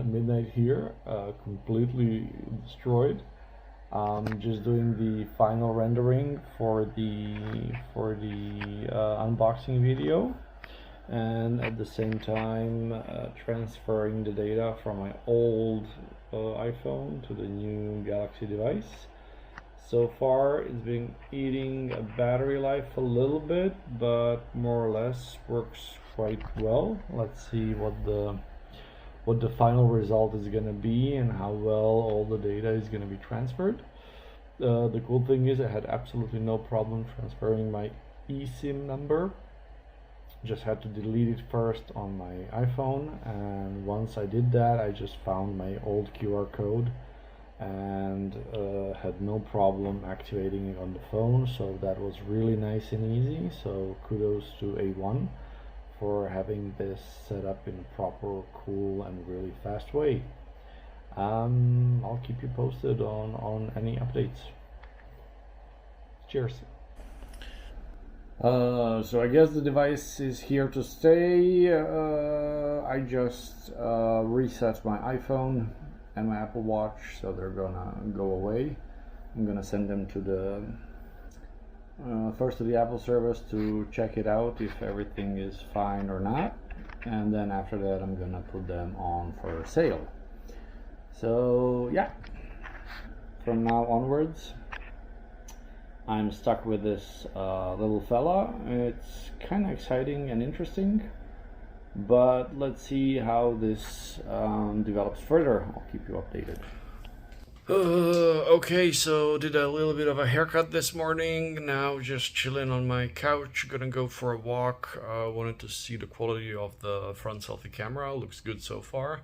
midnight here, completely destroyed. Just doing the final rendering for the unboxing video, and at the same time transferring the data from my old iPhone to the new Galaxy device. So far it's been eating a battery life a little bit, but more or less works quite well. Let's see what the final result is going to be and how well all the data is going to be transferred. The cool thing is I had absolutely no problem transferring my eSIM number. Just had to delete it first on my iPhone, and once I did that I just found my old QR code and had no problem activating it on the phone, so that was really nice and easy. So kudos to A1 for having this set up in a proper, cool and really fast way. I'll keep you posted on any updates. Cheers. So I guess the device is here to stay. I just reset my iPhone and my Apple Watch, so they're gonna go away. I'm gonna send them to the first to the Apple service to check it out if everything is fine or not, and then after that I'm gonna put them on for sale. So yeah, from now onwards I'm stuck with this little fella. It's kind of exciting and interesting, but let's see how this develops further. I'll keep you updated. Okay, so did a little bit of a haircut this morning. Now just chilling on my couch, gonna go for a walk. Wanted to see the quality of the front selfie camera. Looks good so far.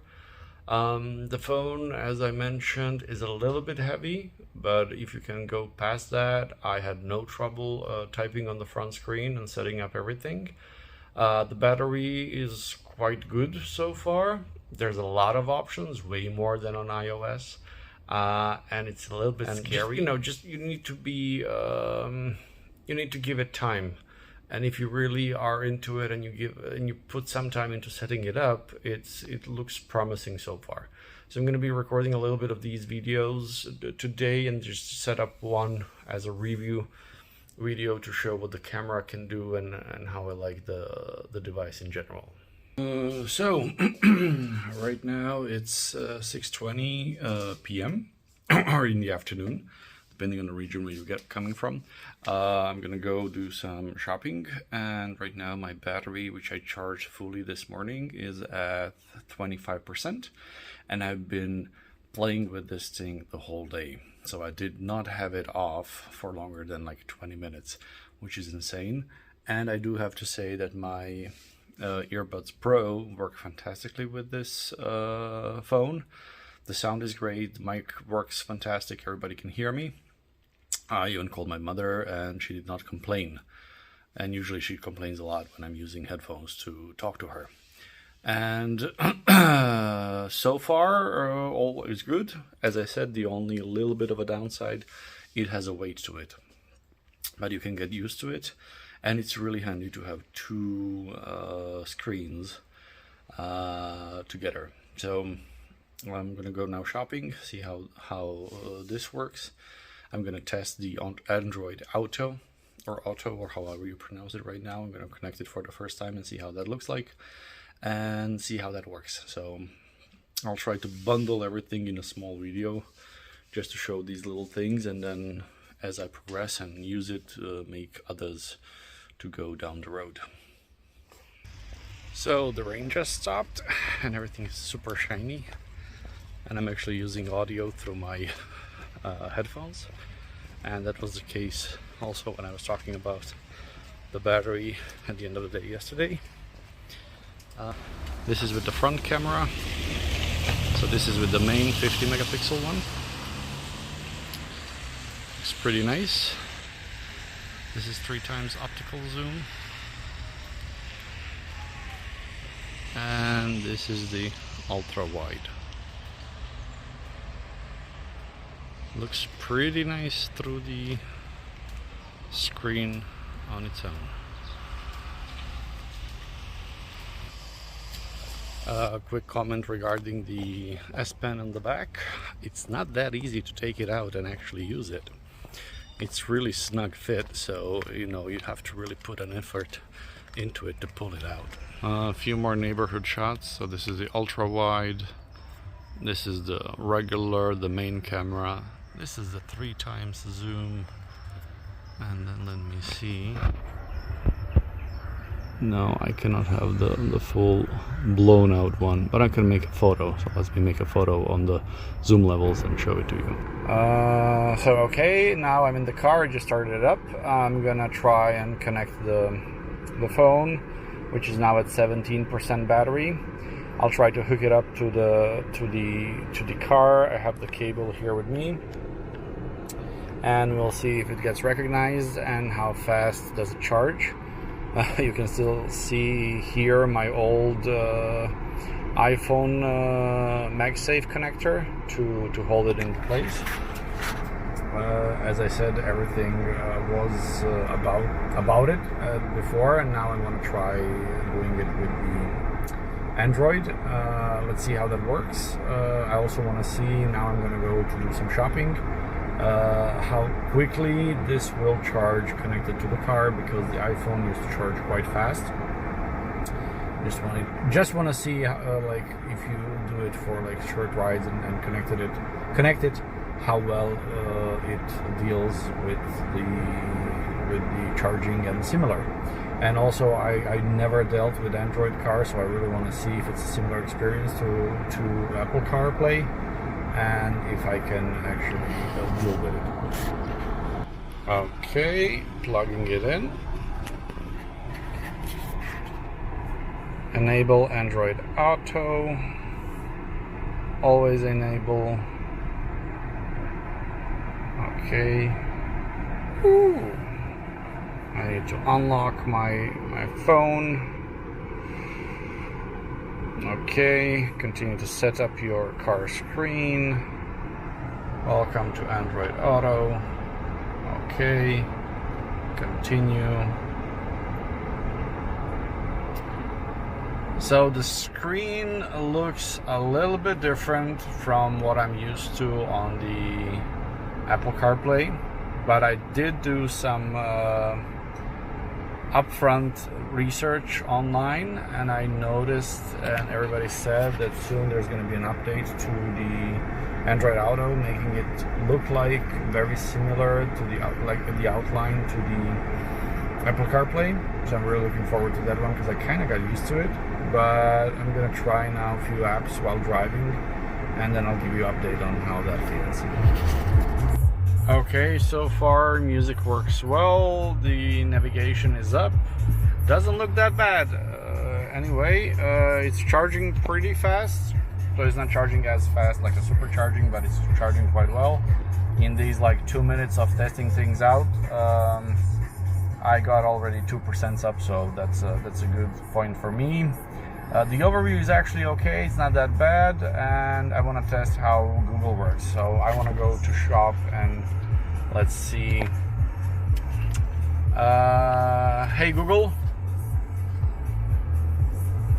The phone, as I mentioned, is a little bit heavy, but if you can go past that, I had no trouble typing on the front screen and setting up everything. The battery is quite good so far. There's a lot of options, way more than on iOS, and it's a little bit scary. You need to be, you need to give it time. And if you really are into it and you put some time into setting it up, it looks promising so far. So I'm going to be recording a little bit of these videos today and just set up one as a review video to show what the camera can do and how I like the device in general. So right now it's 6:20 p.m. or in the afternoon, depending on the region where you get coming from. I'm gonna go do some shopping, and right now my battery, which I charged fully this morning, is at 25%, and I've been playing with this thing the whole day. So I did not have it off for longer than like 20 minutes, which is insane. And I do have to say that my earbuds Pro work fantastically with this phone. The sound is great, the mic works fantastic, everybody can hear me. I even called my mother and she did not complain. And usually she complains a lot when I'm using headphones to talk to her. And so far, all is good. As I said, the only little bit of a downside, it has a weight to it. But you can get used to it. And it's really handy to have two screens together. So I'm going to go now shopping, see how this works. I'm going to test the Android Auto, or however you pronounce it right now. I'm going to connect it for the first time and see how that looks like and see how that works. So I'll try to bundle everything in a small video just to show these little things, and then as I progress and use it, make others to go down the road. So the rain just stopped and everything is super shiny, and I'm actually using audio through my headphones, and that was the case also when I was talking about the battery at the end of the day yesterday. This is with the front camera, so this is with the main 50 megapixel one. It's pretty nice. This is 3x optical zoom, and this is the ultra wide. Looks pretty nice through the screen on its own. Quick comment regarding the S Pen on the back. It's not that easy to take it out and actually use it. It's really snug fit, so you know you have to really put an effort into it to pull it out. A few more neighborhood shots. So this is the ultra wide, this is the regular, the main camera, this is the 3x zoom, and then let me see. No, I cannot have the full blown out one, but I can make a photo. So let me make a photo on the zoom levels and show it to you. So okay, now I'm in the car. I just started it up. I'm gonna try and connect the phone, which is now at 17% battery. I'll try to hook it up to the car. I have the cable here with me, and we'll see if it gets recognized and how fast does it charge. You can still see here my old iPhone MagSafe connector to hold it in place. As I said, everything was about it before, and now I want to try doing it with the Android. Let's see how that works. I also want to see, now I'm going to go to do some shopping, how quickly this will charge connected to the car, because the iPhone used to charge quite fast. Just want to see like if you do it for like short rides and connect it, how well it deals with the charging and similar. And also I never dealt with Android cars, so I really want to see if it's a similar experience to Apple CarPlay, and if I can actually deal with it. Okay, plugging it in. Enable Android Auto. Always enable. Okay. Ooh. I need to unlock my phone. Okay, continue to set up your car screen. Welcome to Android Auto. Okay, continue. So the screen looks a little bit different from what I'm used to on the Apple CarPlay, but I did do some upfront research online, and I noticed, and everybody said, that soon there's going to be an update to the Android Auto, making it look like very similar to the outline to the Apple CarPlay. So I'm really looking forward to that one, because I kind of got used to it. But I'm going to try now a few apps while driving, and then I'll give you an update on how that feels. Okay, so far music works well, the navigation is up, doesn't look that bad. Anyway, it's charging pretty fast, so it's not charging as fast like a supercharging, but it's charging quite well. In these like 2 minutes of testing things out, I got already 2% up, so that's a good point for me. The overview is actually okay, it's not that bad, and I want to test how Google works. So I want to go to shop and let's see. Hey Google.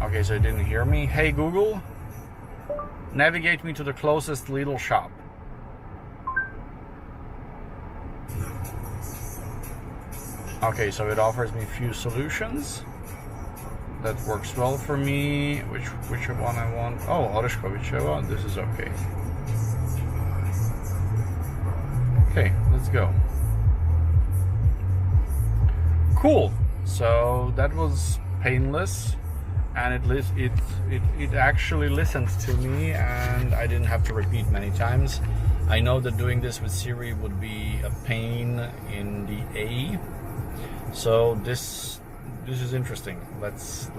Okay, so it didn't hear me. Hey Google, navigate me to the closest Lidl shop. Okay, so it offers me a few solutions. That works well for me. Which one I want? Oh, Oreškovićeva. This is okay. Okay, let's go. Cool. So that was painless, and it actually listened to me, and I didn't have to repeat many times. I know that doing this with Siri would be a pain in the A. So this is interesting. Let's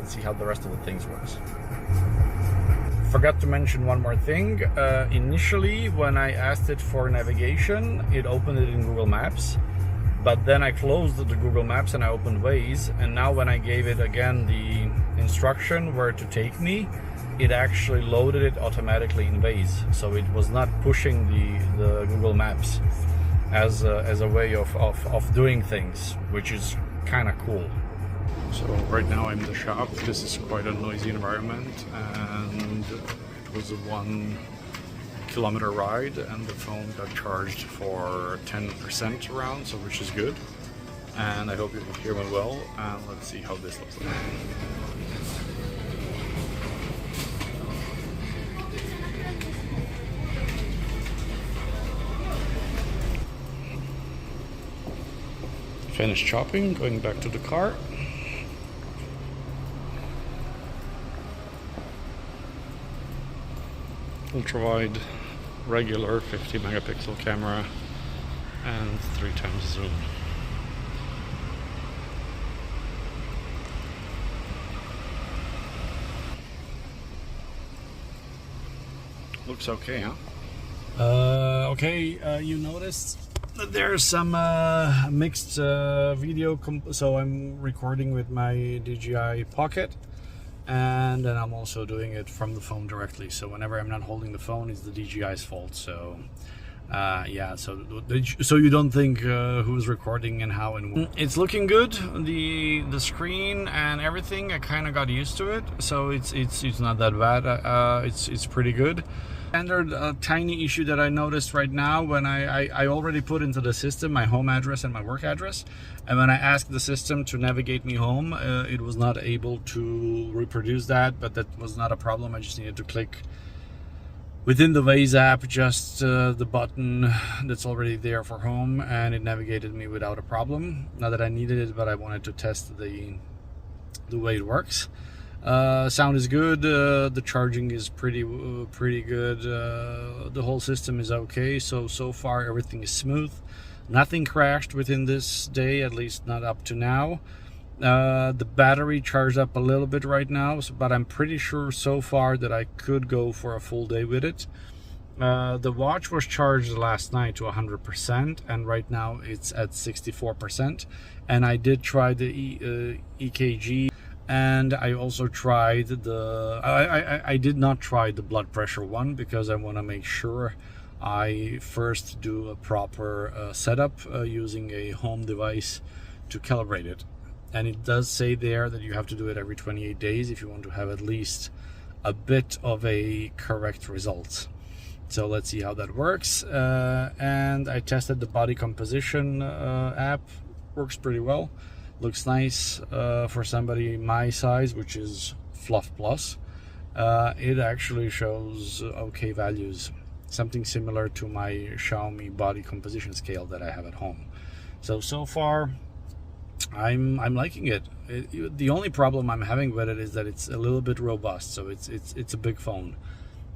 see how the rest of the things works. Forgot to mention one more thing. Initially, when I asked it for navigation, it opened it in Google Maps, but then I closed the Google Maps and I opened Waze, and now when I gave it again the instruction where to take me, it actually loaded it automatically in Waze, so it was not pushing the Google Maps as a way of doing things, which is kind of cool. So right now I'm in the shop. This is quite a noisy environment, and it was a 1 kilometer ride, and the phone got charged for 10% around, so which is good. And I hope you can hear me well, and let's see how this looks like. Finished shopping, going back to the car. Ultra-wide, regular 50 megapixel camera and 3 times zoom. Looks okay, huh? You noticed that there's some mixed video. So I'm recording with my DJI Pocket, and then I'm also doing it from the phone directly. So whenever I'm not holding the phone, it's the DJI's fault. So yeah, so you don't think who's recording and how and when. It's looking good. The screen and everything, I kind of got used to it, so it's not that bad. It's pretty good. Standard tiny issue that I noticed right now, when I already put into the system my home address and my work address, and when I asked the system to navigate me home, it was not able to reproduce that, but that was not a problem. I just needed to click within the Waze app just the button that's already there for home, and it navigated me without a problem. Not that I needed it, but I wanted to test the way it works. Sound is good. The charging is pretty good. The whole system is okay. So far everything is smooth. Nothing crashed within this day, at least not up to now. The battery charged up a little bit right now, but I'm pretty sure so far that I could go for a full day with it. The watch was charged last night to 100%, and right now it's at 64%. And I did try the EKG, and I also tried the I did not try the blood pressure one, because I want to make sure I first do a proper setup using a home device to calibrate it. And it does say there that you have to do it every 28 days if you want to have at least a bit of a correct result. So let's see how that works. And I tested the body composition app. Works pretty well. Looks nice for somebody my size, which is fluff plus. It actually shows okay values, something similar to my Xiaomi body composition scale that I have at home. So far I'm liking it. The only problem I'm having with it is that it's a little bit robust, so it's a big phone,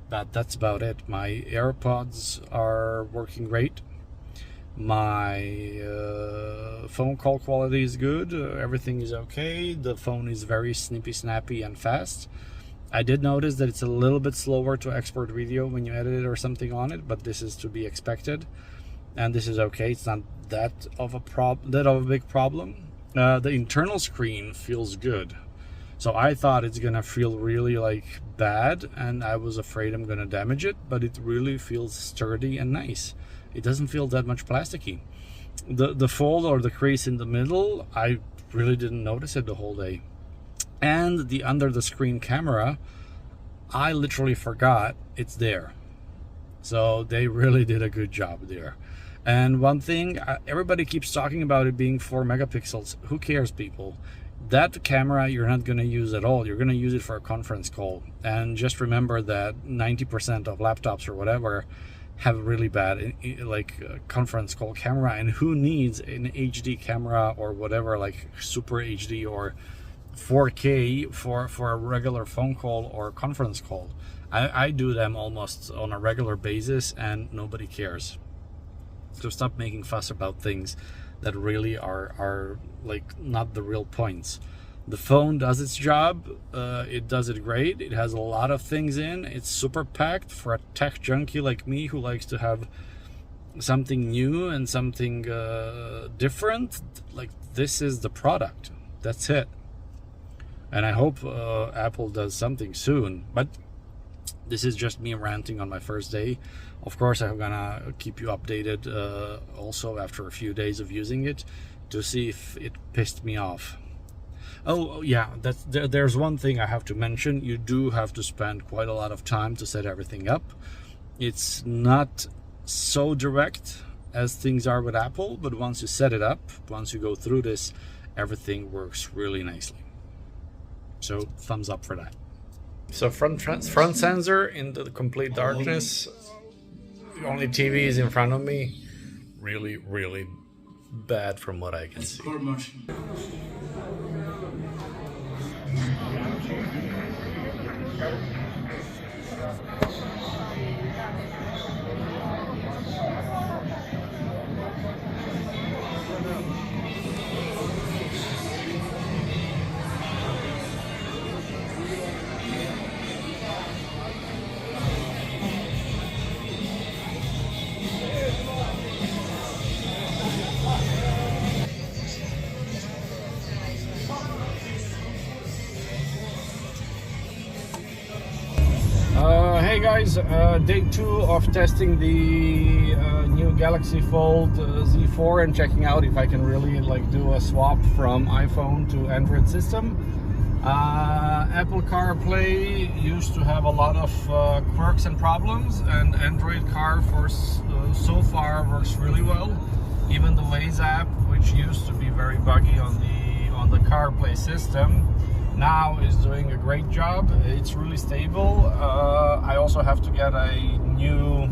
but that's about it. My AirPods are working great. My phone call quality is good. Everything is okay. The phone is very snippy, snappy, and fast. I did notice that it's a little bit slower to export video when you edit it or something on it, but this is to be expected, and this is okay. It's not that of a big problem. The internal screen feels good, so I thought it's gonna feel really like bad, and I was afraid I'm gonna damage it, but it really feels sturdy and nice. It doesn't feel that much plasticky. The fold or the crease in the middle, I really didn't notice it the whole day. And the under the screen camera, I literally forgot it's there. So they really did a good job there. And one thing, everybody keeps talking about it being 4 megapixels. Who cares, people? That camera you're not going to use at all. You're going to use it for a conference call. And just remember that 90% of laptops or whatever have a really bad conference call camera, and who needs an HD camera or whatever, like super HD or 4K for a regular phone call or conference call? I do them almost on a regular basis, and nobody cares. So stop making fuss about things that really are like not the real points. The phone does its job. It does it great. It has a lot of things in. It's super packed for a tech junkie like me who likes to have something new and something different. Like, this is the product. That's it. And I hope Apple does something soon. But this is just me ranting on my first day. Of course, I'm gonna keep you updated also after a few days of using it to see if it pissed me off. Oh yeah, there's one thing I have to mention. You do have to spend quite a lot of time to set everything up. It's not so direct as things are with Apple, but once you set it up, once you go through this, everything works really nicely. So thumbs up for that. So front sensor in the complete darkness. The only TV is in front of me. Really, really bad from what I can see. Hey guys, day 2 of testing the new Galaxy Fold Z4 and checking out if I can really like do a swap from iPhone to Android system. Apple CarPlay used to have a lot of quirks and problems, and Android Car for so far works really well. Even the Waze app, which used to be very buggy on the CarPlay system, now is doing a great job. It's really stable. I also have to get a new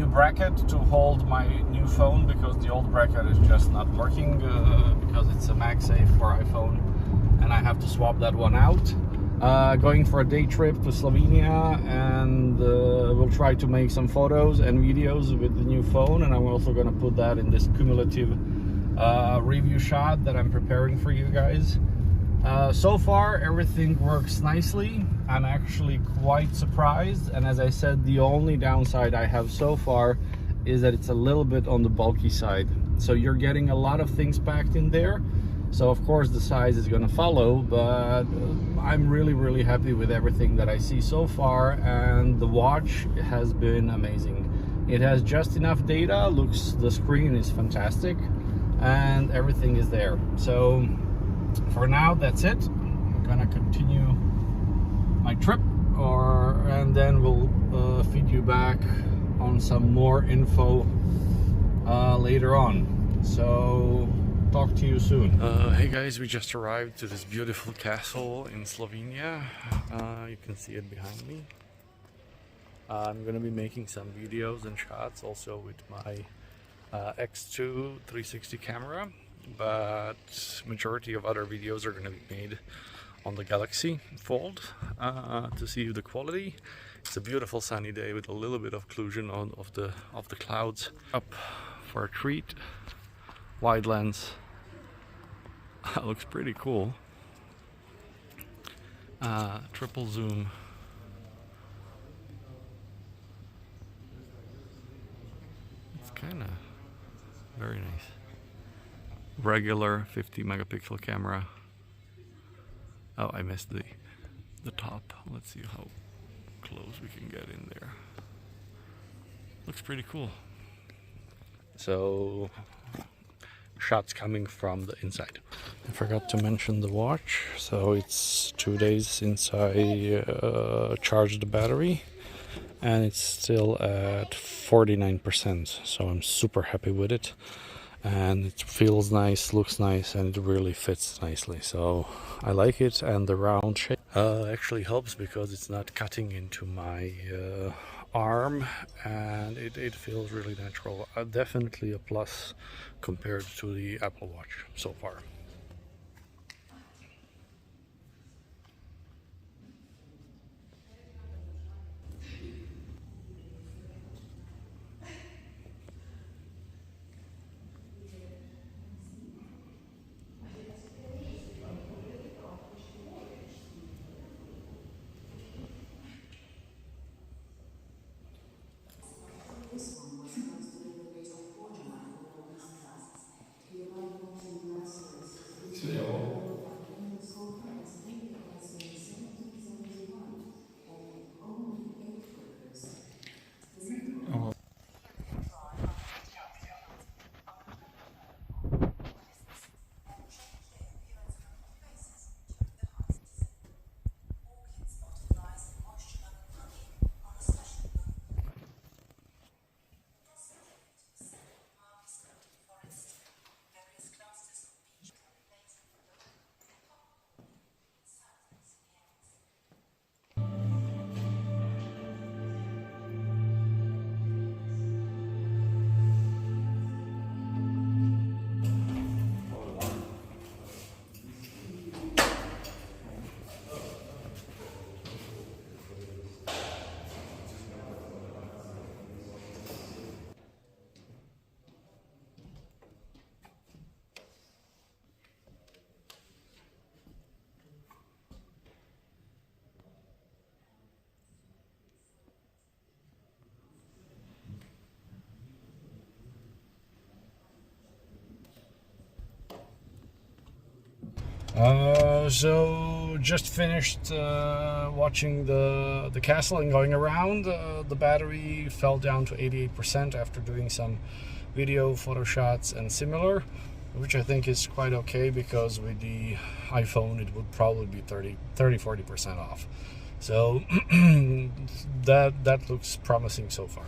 bracket to hold my new phone because the old bracket is just not working because it's a MagSafe for iPhone, and I have to swap that one out. Going for a day trip to Slovenia, and we'll try to make some photos and videos with the new phone, and I'm also going to put that in this cumulative review shot that I'm preparing for you guys. So far everything works nicely. I'm actually quite surprised, and as I said, the only downside I have so far is that it's a little bit on the bulky side. So you're getting a lot of things packed in there, so of course the size is going to follow, but I'm really happy with everything that I see so far, and the watch has been amazing. It has just enough data, the screen is fantastic, and everything is there. So for now, that's it. I'm gonna continue my trip, and then we'll feed you back on some more info later on. So talk to you soon. Hey guys, we just arrived to this beautiful castle in Slovenia. You can see it behind me. I'm gonna be making some videos and shots also with my X2 360 camera, but majority of other videos are going to be made on the Galaxy Fold to see the quality. It's a beautiful sunny day with a little bit of occlusion of the clouds. Up for a treat. Wide lens. Looks pretty cool. Triple zoom. It's kind of very nice. Regular 50 megapixel camera. Oh, I missed the top. Let's see how close we can get in there. Looks pretty cool. So shots coming from the inside. I forgot to mention the watch. So it's 2 days since I charged the battery, and it's still at 49%. So I'm super happy with it. And it feels nice, looks nice, and it really fits nicely, so I like it. And the round shape actually helps because it's not cutting into my arm, and it feels really natural. Definitely a plus compared to the Apple Watch so far. This one was close to the village of Borjana in the northeast Sask. The arrival to Lazarus was in the Scotland as early as 1771, and only 8 workers. So just finished watching the castle and going around. The battery fell down to 88% after doing some video, photo shots and similar, which I think is quite okay because with the iPhone it would probably be 30-40% off. So that looks promising so far.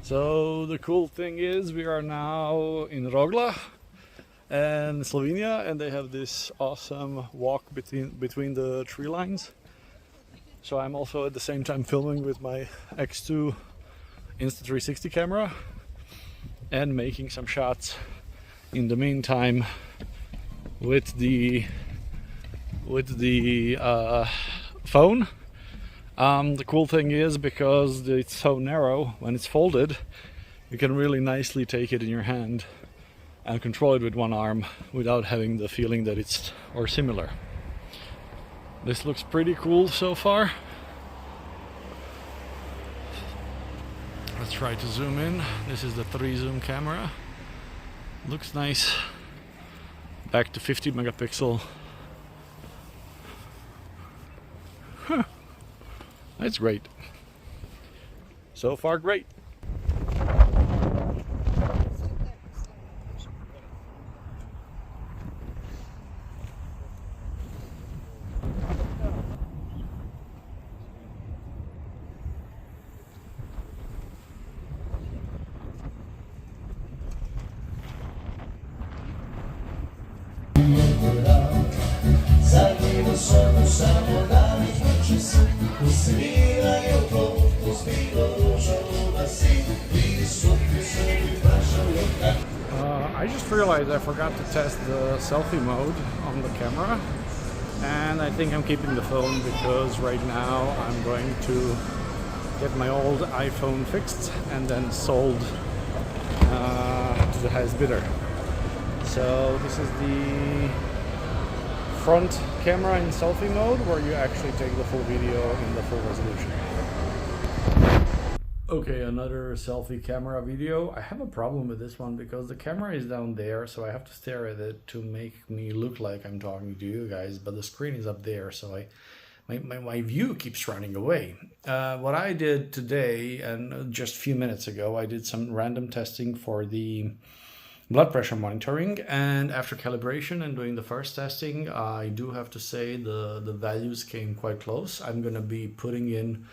So the cool thing is we are now in Rogla and Slovenia, and they have this awesome walk between the tree lines. So I'm also at the same time filming with my X2 Insta360 camera and making some shots in the meantime with the phone. The cool thing is, because it's so narrow, when it's folded you can really nicely take it in your hand and control it with one arm without having the feeling that it's or similar. This looks pretty cool so far. Let's try to zoom in. This is the 3 zoom camera. Looks nice. Back to 50 megapixel. Huh. That's great. So far great. I just realized I forgot to test the selfie mode on the camera, and I think I'm keeping the phone because right now I'm going to get my old iPhone fixed and then sold to the highest bidder. So this is the front camera in selfie mode, where you actually take the full video in the full resolution. Okay, another selfie camera video. I have a problem with this one because the camera is down there, so I have to stare at it to make me look like I'm talking to you guys, but the screen is up there, so my view keeps running away. What I did today, and just a few minutes ago, I did some random testing for the blood pressure monitoring, and after calibration and doing the first testing, I do have to say the values came quite close. I'm going to be putting in,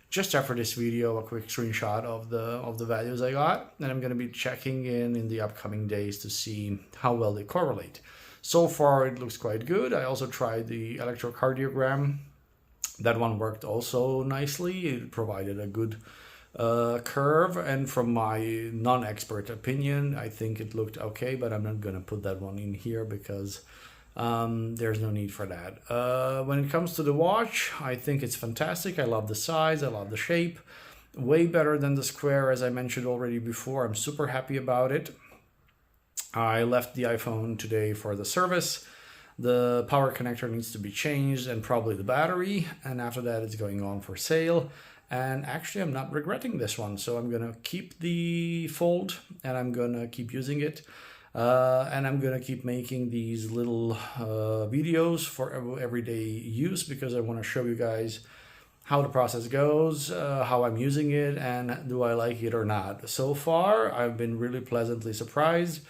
just after this video, a quick screenshot of the values I got, and I'm going to be checking in the upcoming days to see how well they correlate. So far it looks quite good. I also tried the electrocardiogram. That one worked also nicely. It provided a good curve, and from my non-expert opinion, I think it looked okay, but I'm not going to put that one in here because there's no need for that. When it comes to the watch, I think it's fantastic. I love the size, I love the shape. Way better than the Square, as I mentioned already before. I'm super happy about it. I left the iPhone today for the service. The power connector needs to be changed and probably the battery, and after that it's going on for sale. And actually I'm not regretting this one, so I'm gonna keep the Fold and I'm gonna keep using it. And I'm gonna keep making these little videos for everyday use, because I want to show you guys how the process goes, how I'm using it, and do I like it or not. So far I've been really pleasantly surprised,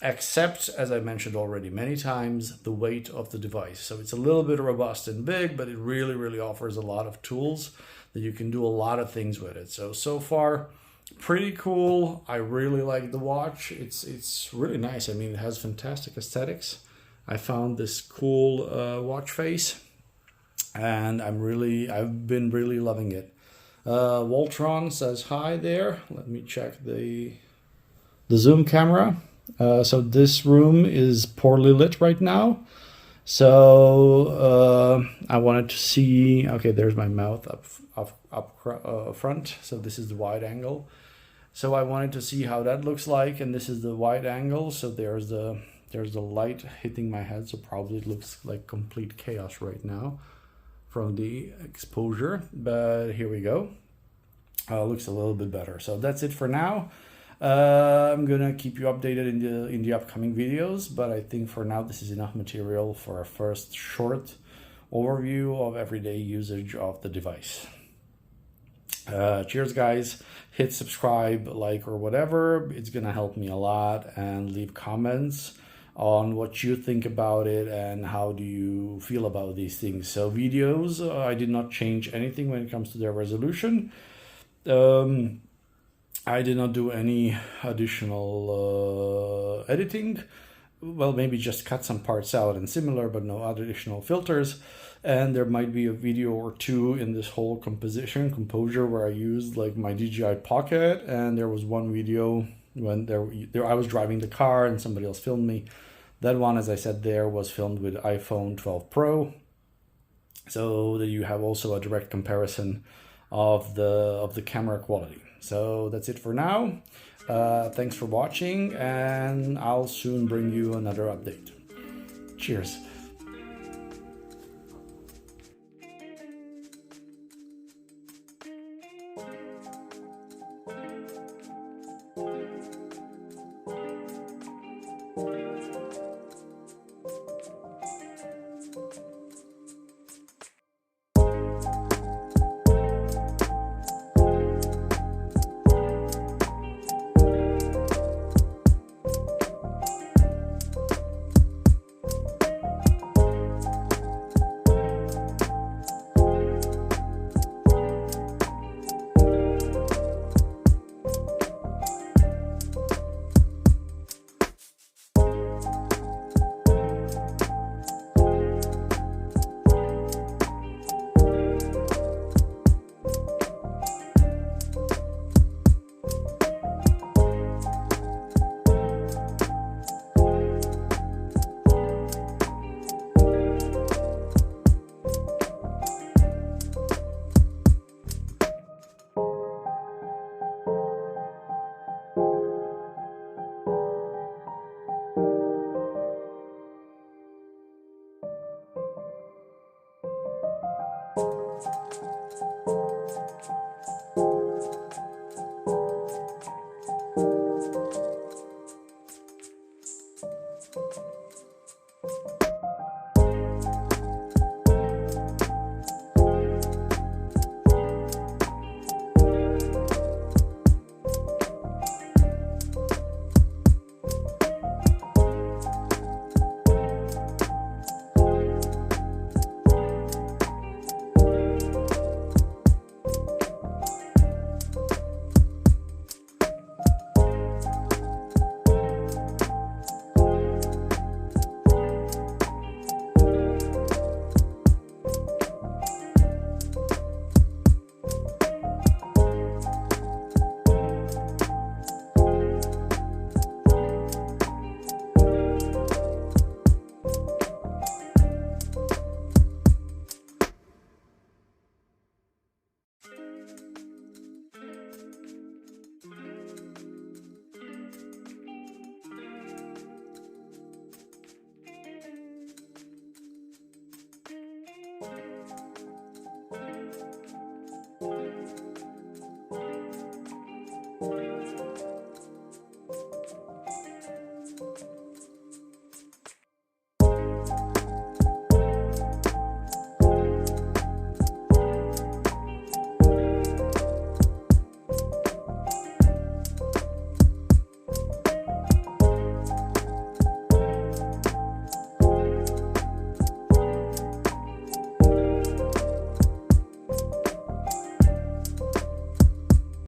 except, as I mentioned already many times, the weight of the device. So it's a little bit robust and big, but it really offers a lot of tools that you can do a lot of things with it. So far pretty cool. I really like the watch. It's really nice. I mean, it has fantastic aesthetics. I found this cool watch face, and I've been really loving it. Voltron says hi there. Let me check the zoom camera. So this room is poorly lit right now. So I wanted to see, okay, there's my mouth up front. So this is the wide angle. So I wanted to see how that looks like, and this is the wide angle. So there's the light hitting my head, so probably it looks like complete chaos right now from the exposure, but here we go. Looks a little bit better. So that's it for now. I'm gonna keep you updated in the upcoming videos, but I think for now this is enough material for a first short overview of everyday usage of the device. Cheers, guys. Hit subscribe, like, or whatever. It's gonna help me a lot, and leave comments on what you think about it and how do you feel about these things. So videos, I did not change anything when it comes to their resolution. I did not do any additional editing. Well, maybe just cut some parts out and similar, but no additional filters. And there might be a video or two in this whole composure where I used like my DJI Pocket, and there was one video when I was driving the car and somebody else filmed me. That one, as I said, there was filmed with iPhone 12 Pro, so that you have also a direct comparison of the camera quality. So that's it for now. Thanks for watching, and I'll soon bring you another update. Cheers.